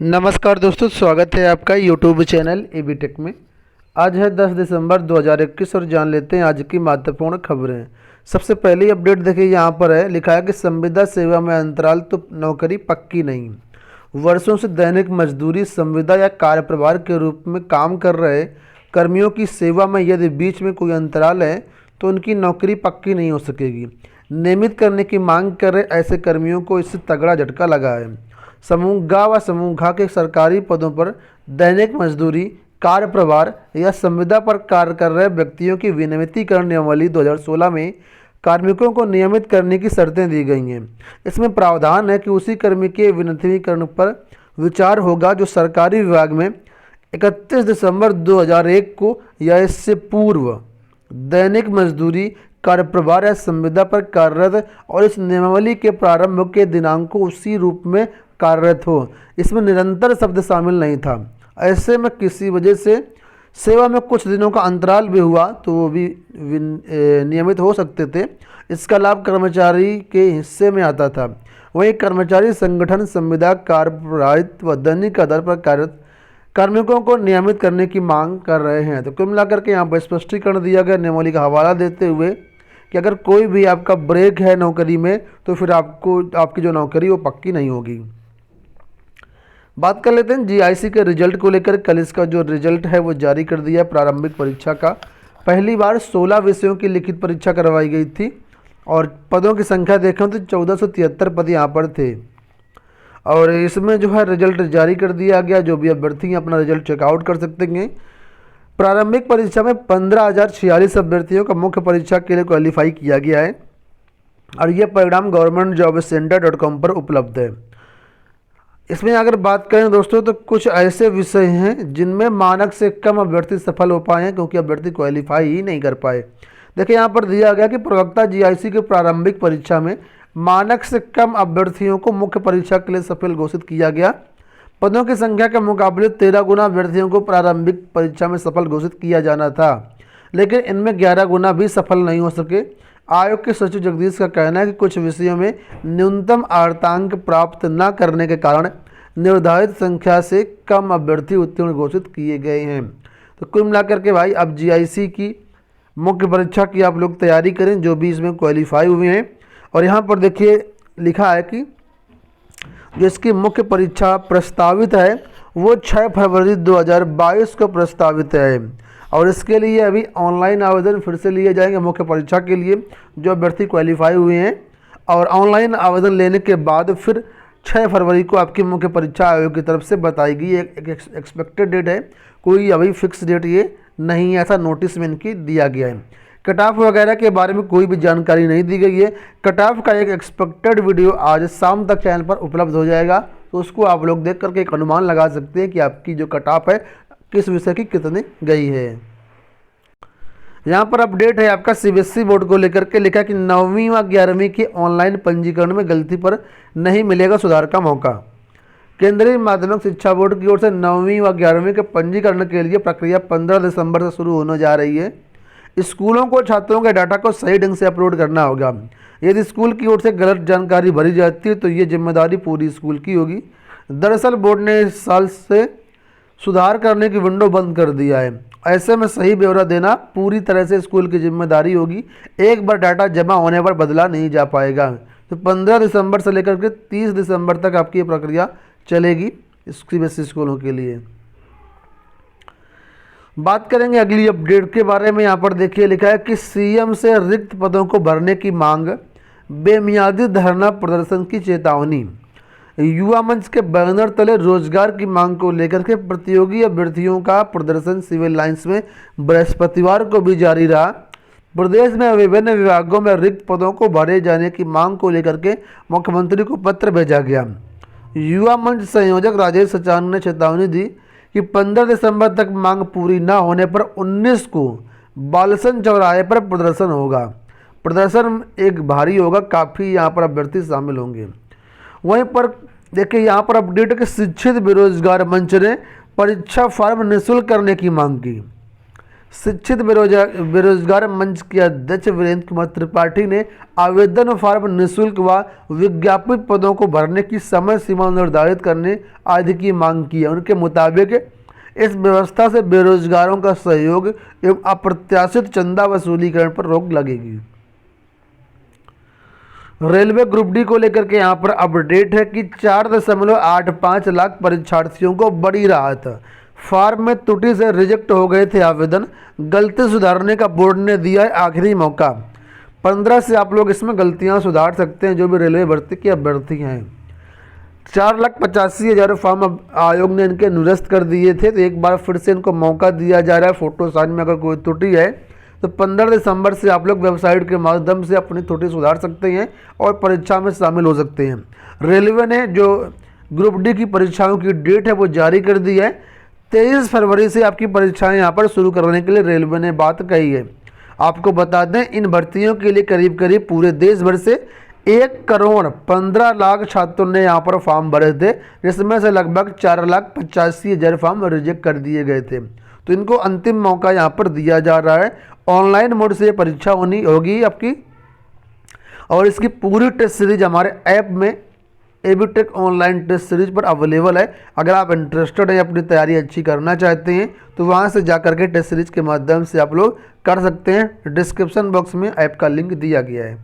नमस्कार दोस्तों, स्वागत है आपका यूट्यूब चैनल एबी टेक में। आज है 10 दिसंबर 2021 और जान लेते हैं आज की महत्वपूर्ण खबरें। सबसे पहली अपडेट देखिए, यहाँ पर है लिखा है कि संविदा सेवा में अंतराल तो नौकरी पक्की नहीं। वर्षों से दैनिक मजदूरी, संविदा या कार्यप्रभार के रूप में काम कर रहे कर्मियों की सेवा में यदि बीच में कोई अंतराल है तो उनकी नौकरी पक्की नहीं हो सकेगी। नियमित करने की मांग कर रहे ऐसे कर्मियों को इससे तगड़ा झटका लगा है। समूह ग व समूह घ के सरकारी पदों पर दैनिक मजदूरी, कार्य प्रभार या संविदा पर कार्य कर रहे व्यक्तियों की विनियमितीकरण नियमावली 2016 में कार्मिकों को नियमित करने की शर्तें दी गई हैं। इसमें प्रावधान है कि उसी कर्मी के विनियमितीकरण पर विचार होगा जो सरकारी विभाग में 31 दिसंबर 2001 को या इससे पूर्व दैनिक मजदूरी, कार्यप्रभार या संविदा पर कार्यरत और इस नियमावली के प्रारंभ के दिनांक को उसी रूप में कार्यरत हो। इसमें निरंतर शब्द शामिल नहीं था। ऐसे में किसी वजह से सेवा में कुछ दिनों का अंतराल भी हुआ तो वो भी नियमित हो सकते थे। इसका लाभ कर्मचारी के हिस्से में आता था। वहीं कर्मचारी संगठन संविदा, कार्यप्रभारित व दैनिक आधार पर कार्यरत कार्मिकों को नियमित करने की मांग कर रहे हैं। तो कुल मिलाकर के यहाँ पर स्पष्टीकरण दिया गया नियमावली का हवाला देते हुए कि अगर कोई भी आपका ब्रेक है नौकरी में तो फिर आपकी जो नौकरी वो पक्की नहीं होगी। बात कर लेते हैं जीआईसी के रिजल्ट को लेकर। कल इसका जो रिजल्ट है वो जारी कर दिया। प्रारंभिक परीक्षा का पहली बार 16 विषयों की लिखित परीक्षा करवाई गई थी और पदों की संख्या देखें तो 1473 पद यहाँ पर थे और इसमें जो है रिजल्ट जारी कर दिया गया। जो भी अभ्यर्थी अपना रिजल्ट चेकआउट कर सकते हैं। प्रारंभिक परीक्षा में 15,046 अभ्यर्थियों का मुख्य परीक्षा के लिए क्वालिफाई किया गया है और यह परिणाम governmentjobcenter.com पर उपलब्ध है। इसमें अगर बात करें दोस्तों तो कुछ ऐसे विषय हैं जिनमें मानक से कम अभ्यर्थी सफल हो पाए हैं क्योंकि अभ्यर्थी क्वालिफाई ही नहीं कर पाए। देखिए यहाँ पर दिया गया कि प्रवक्ता जीआईसी की प्रारंभिक परीक्षा में मानक से कम अभ्यर्थियों को मुख्य परीक्षा के लिए सफल घोषित किया गया। पदों की संख्या के मुकाबले 13 गुना अभ्यर्थियों को प्रारंभिक परीक्षा में सफल घोषित किया जाना था, लेकिन इनमें 11 गुना भी सफल नहीं हो सके। आयोग के सचिव जगदीश का कहना है कि कुछ विषयों में न्यूनतम अर्हतांक प्राप्त न करने के कारण निर्धारित संख्या से कम अभ्यर्थी उत्तीर्ण घोषित किए गए हैं। तो कुल मिलाकर के भाई अब जीआईसी की मुख्य परीक्षा की आप लोग तैयारी करें जो भी इसमें क्वालिफाई हुए हैं। और यहाँ पर देखिए लिखा है कि जो इसकी मुख्य परीक्षा प्रस्तावित है वो 6 फरवरी 2022 को प्रस्तावित है और इसके लिए अभी ऑनलाइन आवेदन फिर से लिए जाएंगे मुख्य परीक्षा के लिए जो अभ्यर्थी क्वालिफाई हुए हैं। और ऑनलाइन आवेदन लेने के बाद फिर 6 फरवरी को आपकी मुख्य परीक्षा आयोग की तरफ से बताई गई एक एक्सपेक्टेड डेट है, कोई अभी फिक्स डेट ये नहीं है, ऐसा नोटिस में इनकी दिया गया है। कट ऑफ वगैरह के बारे में कोई भी जानकारी नहीं दी गई है। कट ऑफ का एक एक्सपेक्टेड वीडियो आज शाम तक चैनल पर उपलब्ध हो जाएगा तो उसको आप लोग देख करके एक अनुमान लगा सकते हैं कि आपकी जो कट ऑफ है किस विषय की कितनी गई है। यहाँ पर अपडेट है आपका सीबीएसई बोर्ड को लेकर के। लिखा कि 9वीं व 11वीं के ऑनलाइन पंजीकरण में गलती पर नहीं मिलेगा सुधार का मौका। केंद्रीय माध्यमिक शिक्षा बोर्ड की ओर से 9वीं व 11वीं के पंजीकरण के लिए प्रक्रिया 15 दिसंबर से शुरू होने जा रही है। स्कूलों को छात्रों के डाटा को सही ढंग से अपलोड करना होगा। यदि स्कूल की ओर से गलत जानकारी भरी जाती है तो ये जिम्मेदारी पूरी स्कूल की होगी। दरअसल बोर्ड ने इस साल से सुधार करने की विंडो बंद कर दिया है। ऐसे में सही ब्यौरा देना पूरी तरह से स्कूल की जिम्मेदारी होगी। एक बार डाटा जमा होने पर बदला नहीं जा पाएगा। तो 15 दिसंबर से लेकर के 30 दिसंबर तक आपकी ये प्रक्रिया चलेगी सीबीएसई स्कूलों के लिए। बात करेंगे अगली अपडेट के बारे में। यहाँ पर देखिए लिखा है कि सीएम से रिक्त पदों को भरने की मांग, बेमियादी धरना प्रदर्शन की चेतावनी। युवा मंच के बैनर तले रोजगार की मांग को लेकर के प्रतियोगी अभ्यर्थियों का प्रदर्शन सिविल लाइंस में बृहस्पतिवार को भी जारी रहा। प्रदेश में विभिन्न विभागों में रिक्त पदों को भरे जाने की मांग को लेकर के मुख्यमंत्री को पत्र भेजा गया। युवा मंच संयोजक राजेश सचान ने चेतावनी दी कि 15 दिसंबर तक मांग पूरी न होने पर 19 को बालसन चौराहे पर प्रदर्शन होगा। प्रदर्शन एक भारी होगा, काफ़ी यहाँ पर अभ्यर्थी शामिल होंगे। वहीं पर देखिए यहाँ पर अपडेट है कि शिक्षित बेरोजगार मंच ने परीक्षा फॉर्म निःशुल्क करने की मांग की। शिक्षित बेरोजगार मंच के अध्यक्ष वीरेंद्र कुमार त्रिपाठी ने आवेदन फॉर्म निःशुल्क व विज्ञापित पदों को भरने की समय सीमा निर्धारित करने आदि की मांग की है। उनके मुताबिक इस व्यवस्था से बेरोजगारों का सहयोग एवं अप्रत्याशित चंदा वसूलीकरण पर रोक लगेगी। रेलवे ग्रुप डी को लेकर के यहाँ पर अपडेट है कि 4.85 लाख परीक्षार्थियों को बड़ी राहत। फॉर्म में त्रुटि से रिजेक्ट हो गए थे आवेदन, गलती सुधारने का बोर्ड ने दिया है आखिरी मौका। 15 से आप लोग इसमें गलतियां सुधार सकते हैं जो भी रेलवे भर्ती की अभ्यर्थी हैं। 4,85,000 फॉर्म अब आयोग ने इनके निरस्त कर दिए थे, तो एक बार फिर से इनको मौका दिया जा रहा है। फोटो साइन में अगर कोई त्रुटि है तो 15 दिसंबर से आप लोग वेबसाइट के माध्यम से अपनी त्रुटि सुधार सकते हैं और परीक्षा में शामिल हो सकते हैं। रेलवे ने जो ग्रुप डी की परीक्षाओं की डेट है वो जारी कर दी है। 23 फरवरी से आपकी परीक्षाएं यहाँ पर शुरू करने के लिए रेलवे ने बात कही है। आपको बता दें इन भर्तियों के लिए करीब करीब पूरे देश भर से 1,15,00,000 छात्रों ने यहाँ पर फॉर्म भरे थे, जिसमें से लगभग 4,85,000 फॉर्म रिजेक्ट कर दिए गए थे। तो इनको अंतिम मौका यहाँ पर दिया जा रहा है। ऑनलाइन मोड से परीक्षा होगी आपकी, और इसकी पूरी टेस्ट सीरीज हमारे ऐप में एबीटेक ऑनलाइन टेस्ट सीरीज पर अवेलेबल है। अगर आप इंटरेस्टेड हैं, अपनी तैयारी अच्छी करना चाहते हैं, तो वहां से जाकर के टेस्ट सीरीज के माध्यम से आप लोग कर सकते हैं। डिस्क्रिप्शन बॉक्स में ऐप का लिंक दिया गया है।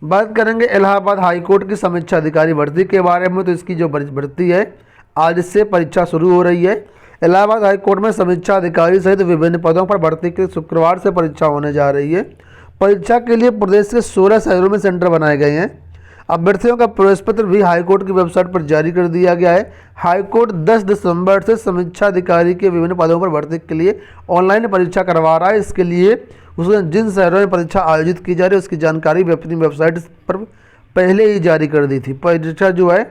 बात करेंगे इलाहाबाद हाईकोर्ट की समीक्षा अधिकारी भर्ती के बारे में। तो इसकी जो भर्ती है आज से परीक्षा शुरू हो रही है। इलाहाबाद हाईकोर्ट में समीक्षा अधिकारी सहित विभिन्न पदों पर भर्ती के शुक्रवार से परीक्षा होने जा रही है। परीक्षा के लिए प्रदेश के 16 शहरों में सेंटर बनाए गए हैं। अभ्यर्थियों का प्रवेश पत्र भी हाईकोर्ट की वेबसाइट पर जारी कर दिया गया है। हाईकोर्ट 10 दिसंबर से समीक्षा अधिकारी के विभिन्न पदों पर भर्ती के लिए ऑनलाइन परीक्षा करवा रहा है। इसके लिए उसने जिन शहरों में परीक्षा आयोजित की जा रही है उसकी जानकारी भी अपनी वेबसाइट पर पहले ही जारी कर दी थी। परीक्षा जो है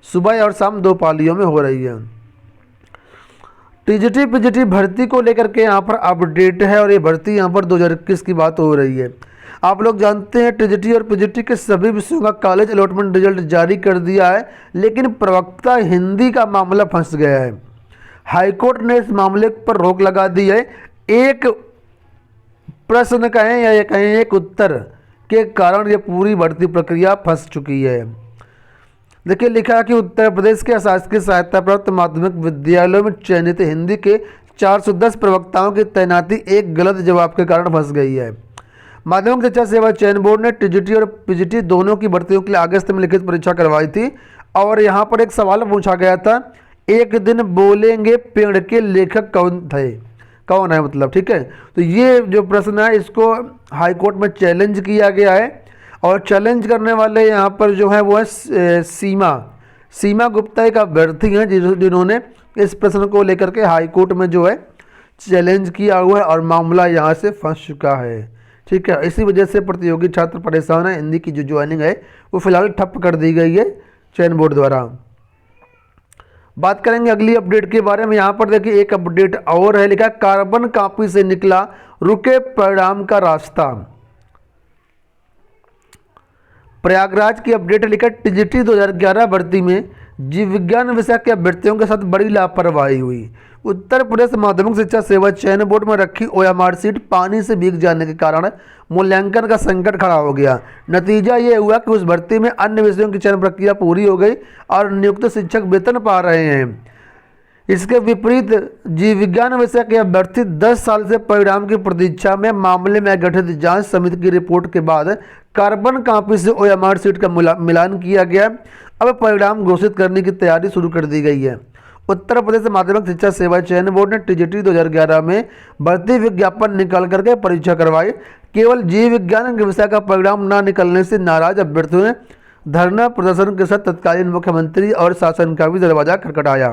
सुबह और शाम 2 पालियों में हो रही है। टीजीटी पीजीटी भर्ती को लेकर के यहाँ पर अपडेट है, और ये भर्ती यहाँ पर 2021 की बात हो रही है। आप लोग जानते हैं टीजीटी और पीजीटी के सभी विषयों का कॉलेज अलॉटमेंट रिजल्ट जारी कर दिया है, लेकिन प्रवक्ता हिंदी का मामला फंस गया है। हाईकोर्ट ने इस मामले पर रोक लगा दी है। एक प्रश्न कहें या कहें एक उत्तर के कारण ये पूरी भर्ती प्रक्रिया फंस चुकी है। देखिए लिखा है कि उत्तर प्रदेश के शासकीय सहायता प्राप्त माध्यमिक विद्यालयों में चयनित हिंदी के 410 प्रवक्ताओं की तैनाती एक गलत जवाब के कारण फंस गई है। माध्यमिक शिक्षा सेवा चयन बोर्ड ने टीजीटी और पीजीटी दोनों की भर्तियों के लिए अगस्त में लिखित परीक्षा करवाई थी, और यहाँ पर एक सवाल पूछा गया था, एक दिन बोलेंगे पेड़ के लेखक कौन है मतलब, ठीक है। तो ये जो प्रश्न है इसको हाईकोर्ट में चैलेंज किया गया है, और चैलेंज करने वाले यहाँ पर जो है वो है सीमा गुप्ता एक अभ्यर्थी हैं जिन्होंने इस प्रश्न को लेकर के हाईकोर्ट में जो है चैलेंज किया हुआ है, और मामला यहाँ से फंस चुका है, ठीक है। इसी वजह से प्रतियोगी छात्र परेशान है। हिंदी की जो ज्वाइनिंग है वो फिलहाल ठप कर दी गई है चयन बोर्ड द्वारा। बात करेंगे अगली अपडेट के बारे में। यहाँ पर देखिए एक अपडेट और है, लिखा कार्बन कॉपी से निकला रुके परिणाम का रास्ता। प्रयागराज की अपडेट लिखा टीजीटी 2011 भर्ती में जीव विज्ञान विषय के अभ्यर्थियों के साथ बड़ी लापरवाही हुई। उत्तर प्रदेश माध्यमिक शिक्षा सेवा चयन बोर्ड में रखी ओएमआर सीट पानी से भीग जाने के कारण मूल्यांकन का संकट खड़ा हो गया। नतीजा ये हुआ कि उस भर्ती में अन्य विषयों की चयन प्रक्रिया पूरी हो गई और नियुक्त शिक्षक वेतन पा रहे हैं। इसके विपरीत जीव विज्ञान विषय के अभ्यर्थी 10 साल से परिणाम की प्रतीक्षा में मामले में गठित जांच समिति की रिपोर्ट के बाद कार्बन कॉपी से ओएमआर सीट का मिलान किया गया। अब परिणाम घोषित करने की तैयारी शुरू कर दी गई है। उत्तर प्रदेश माध्यमिक शिक्षा सेवा चयन बोर्ड ने टीजीटी 2011 में भर्ती विज्ञापन निकाल करके परीक्षा करवाई। केवल जीव विज्ञान के विषय का परिणाम न निकलने से नाराज अभ्यर्थियों ने धरना प्रदर्शन के साथ तत्कालीन मुख्यमंत्री और शासन का भी दरवाजा खटखटाया।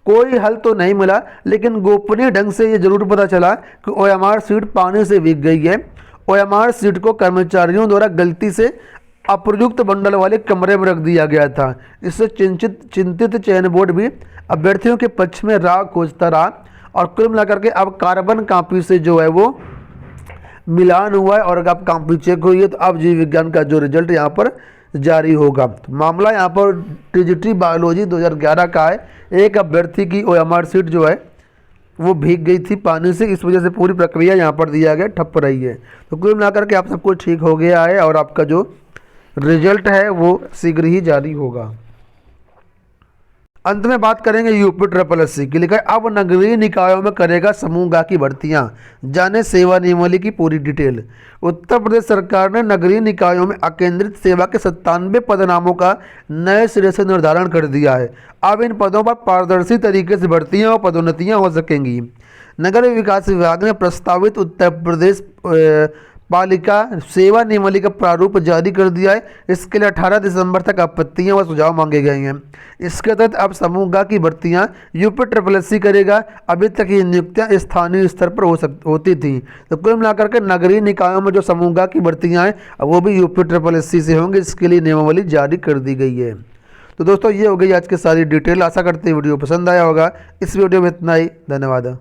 कोई हल तो नहीं मिला, लेकिन गोपनीय ढंग से ये जरूर पता चला कि ओएमआर सीट पानी से भीग गई है। ओएमआर सीट को कर्मचारियों द्वारा गलती से अप्रयुक्त बंडल वाले कमरे में रख दिया गया था। इससे चिंतित चयन बोर्ड भी अभ्यर्थियों के पक्ष में राह खोजता रहा, और कुल मिलाकर के अब कार्बन कॉपी से जो है वो मिलान हुआ है, और अब कॉपी चेक हुई है, तो अब जीव विज्ञान का जो रिजल्ट यहाँ पर जारी होगा। तो मामला यहाँ पर टीजीटी बायोलॉजी 2011 का है। एक अभ्यर्थी की ओएमआर सीट जो है वो भीग गई थी पानी से, इस वजह से पूरी प्रक्रिया यहाँ पर दिया गया ठप रही है। तो कुल मिलाकर के आप सब कुछ ठीक हो गया है और आपका जो रिजल्ट है वो शीघ्र ही जारी होगा। अंत में बात करेंगे यूपी ट्रिपल एससी की। लिखा है अब नगरीय निकायों में करेगा समूह ग की भर्तियां, जाने सेवा नियमावली की पूरी डिटेल। उत्तर प्रदेश सरकार ने नगरीय निकायों में अकेंद्रित सेवा के 97 पदनामों का नए सिरे से निर्धारण कर दिया है। अब इन पदों पर पारदर्शी तरीके से भर्तियां और पदोन्नतियां हो सकेंगी। नगर विकास विभाग ने प्रस्तावित उत्तर प्रदेश पालिका सेवा नियमावली का प्रारूप जारी कर दिया है। इसके लिए 18 दिसंबर तक आपत्तियां व सुझाव मांगे गए हैं। इसके तहत अब समूह ग की भर्तियां यूपी ट्रिपल एससी करेगा। अभी तक ये नियुक्तियां स्थानीय स्तर पर होती थी। तो कुल मिलाकर के नगरीय निकायों में जो समूह ग की भर्तियां हैं वो भी यूपी ट्रिपल एससी से होंगी। इसके लिए नियमावली जारी कर दी गई है। तो दोस्तों ये हो गई आज की सारी डिटेल। आशा करते हैं वीडियो पसंद आया होगा। इस वीडियो में इतना ही, धन्यवाद।